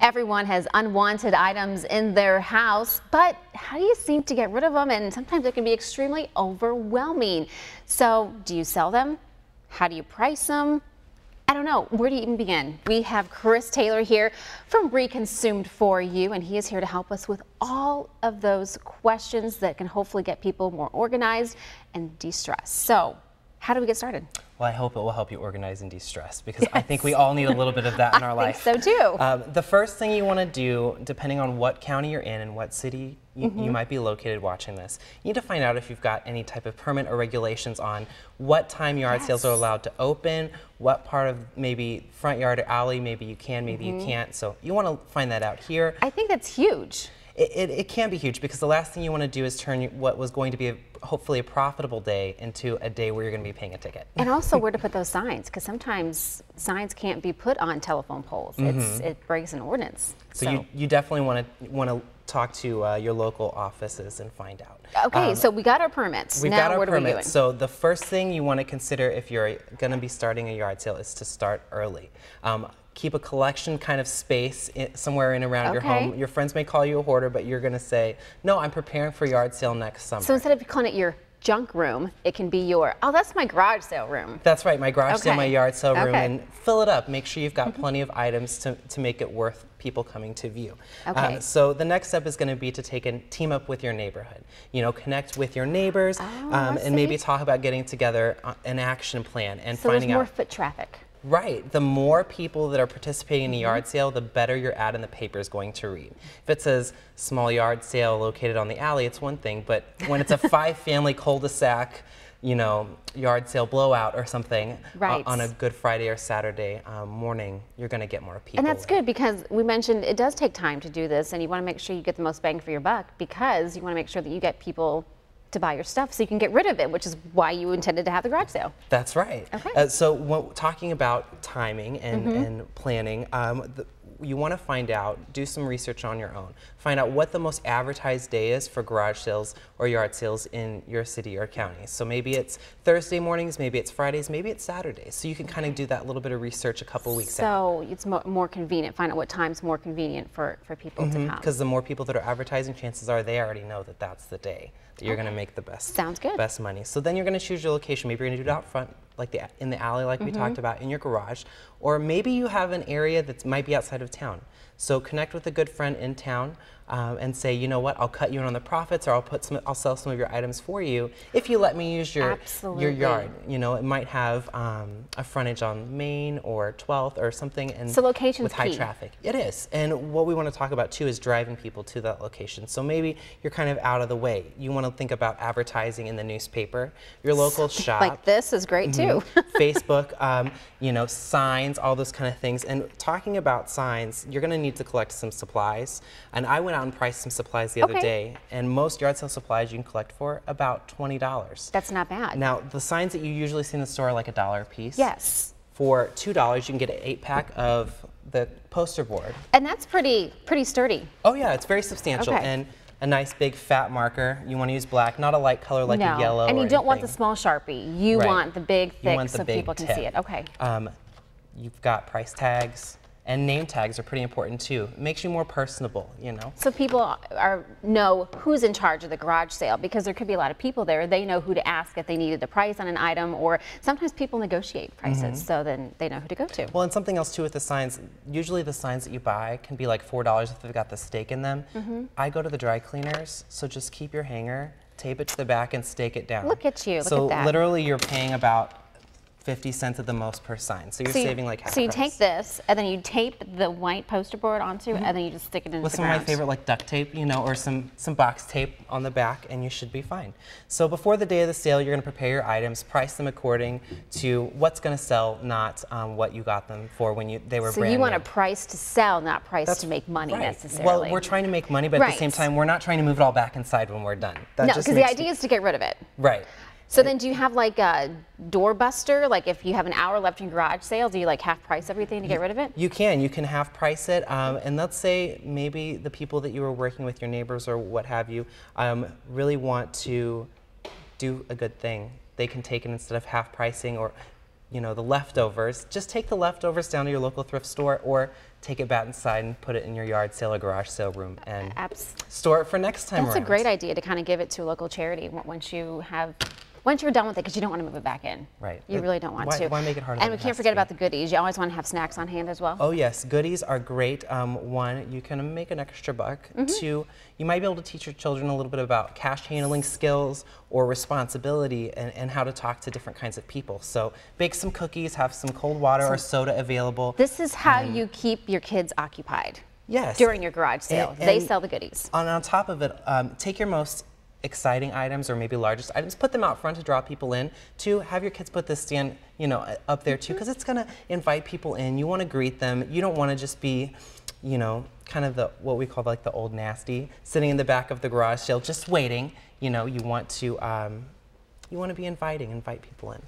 Everyone has unwanted items in their house, but how do you seem to get rid of them? And sometimes it can be extremely overwhelming. So do you sell them? How do you price them? I don't know. Where do you even begin? We have Chris Taylor here from Reconsumed4U, and he is here to help us with all of those questions that can hopefully get people more organized and de-stress. So how do we get started? Well, I hope it will help you organize and de-stress, because I think we all need a little bit of that in our life. I think so too. The first thing you want to do, depending on what county you're in and what city you might be located watching this, you need to find out if you've got any type of permit or regulations on what time yard sales are allowed to open, what part of maybe front yard or alley maybe you can, maybe you can't. So you want to find that out here. I think that's huge. It can be huge, because the last thing you want to do is turn what was going to be hopefully a profitable day into a day where you're going to be paying a ticket. And also where to put those signs, because sometimes signs can't be put on telephone poles. It breaks an ordinance. So you definitely want to talk to your local offices and find out. Okay, so we got our permits. We've now got our what permits. are we doing? So the first thing you want to consider if you're going to be starting a yard sale is to start early. Keep a collection kind of space somewhere in around your home. Your friends may call you a hoarder, but you're going to say, no, I'm preparing for yard sale next summer. So instead of calling it your junk room, it can be your, oh, that's my garage sale room. That's right, my garage sale, my yard sale room, and fill it up. Make sure you've got plenty of items to make it worth people coming to view. So the next step is going to be to take and team up with your neighborhood. You know, connect with your neighbors and maybe talk about getting together an action plan and finding out. So there's more foot traffic. Right. The more people that are participating in a yard sale, the better your ad in the paper is going to read. If it says small yard sale located on the alley, it's one thing, but when it's a 5-family cul-de-sac, you know, yard sale blowout or something on a Good Friday or Saturday morning, you're going to get more people. And that's good, because we mentioned it does take time to do this, and you want to make sure you get the most bang for your buck, because you want to make sure that you get people to buy your stuff so you can get rid of it, which is why you intended to have the garage sale. That's right. Okay. So when talking about timing and planning, you want to find out, do some research on your own. Find out what the most advertised day is for garage sales or yard sales in your city or county. So maybe it's Thursday mornings, maybe it's Fridays, maybe it's Saturdays. So you can kind of do that little bit of research a couple weeks out. So it's more convenient. Find out what time's more convenient for people to come. Because the more people that are advertising, chances are they already know that that's the day that you're going to make the best money. So then you're going to choose your location. Maybe you're going to do it out front, like in the alley like we talked about, in your garage, or maybe you have an area that might be outside of town. So connect with a good friend in town and say, you know what, I'll cut you in on the profits, or I'll sell some of your items for you if you let me use your yard. You know, it might have a frontage on Main or 12th or something, and so location's with high key. Traffic. It is, and what we want to talk about too is driving people to that location. So maybe you're kind of out of the way. You want to think about advertising in the newspaper, your local shop. Like this is great too. Facebook, you know, signs, all those kind of things. And talking about signs, you're going to need to collect some supplies. And I went out and priced some supplies the other day, and most yard sale supplies you can collect for about $20. That's not bad. Now, the signs that you usually see in the store are like $1 a piece. Yes. For $2, you can get an 8-pack of the poster board. And that's pretty sturdy. Oh yeah, it's very substantial. And a nice big fat marker. You want to use black, not a light color like a yellow. And you don't want the small Sharpie. You want the big, thick, so people can see it. Okay. You've got price tags, and name tags are pretty important too. It makes you more personable, you know. So people know who's in charge of the garage sale, because there could be a lot of people there. They know who to ask if they needed a price on an item, or sometimes people negotiate prices, so then they know who to go to. Well, and something else too with the signs, usually the signs that you buy can be like $4 if they've got the stake in them. I go to the dry cleaners, so just keep your hanger, tape it to the back, and stake it down. Look at you, so look at that. Literally you're paying about 50 cents at the most per sign. So you're saving like half. So you take this, and then you tape the white poster board onto, and then you just stick it into with the some ground. of my favorite, like duct tape, you know, or some box tape on the back, and you should be fine. So before the day of the sale, you're going to prepare your items, price them according to what's going to sell, not what you got them for when they were brand new. So you want a price to sell, not price to make money necessarily. Well, we're trying to make money, but at the same time, we're not trying to move it all back inside when we're done. No, because the idea is to get rid of it. Right. So then do you have like a doorbuster? Like if you have an hour left in garage sale, do you like half price everything to get rid of it? You can half price it. And let's say maybe the people that you were working with, your neighbors or what have you, really want to do a good thing. They can take it instead of half pricing, or you know, the leftovers. Just take the leftovers down to your local thrift store, or take it back inside and put it in your yard sale or garage sale room and store it for next time around. That's a great idea to kind of give it to a local charity once you're done with it, because you don't want to move it back in. Right. You really don't want to. Why make it harder? And we can't forget about the goodies. You always want to have snacks on hand as well. Oh yes, goodies are great. One, you can make an extra buck. Two, you might be able to teach your children a little bit about cash handling skills or responsibility and how to talk to different kinds of people. So bake some cookies, have some cold water or soda available. This is how you keep your kids occupied. Yes. During your garage sale. They sell the goodies. On top of it, take your most exciting items or maybe largest items, put them out front to draw people in. Two, have your kids put this stand, you know, up there too, because it's going to invite people in. You want to greet them. You don't want to just be, you know, kind of what we call like the old nasty, sitting in the back of the garage sale just waiting. You know, you want to be inviting, invite people in.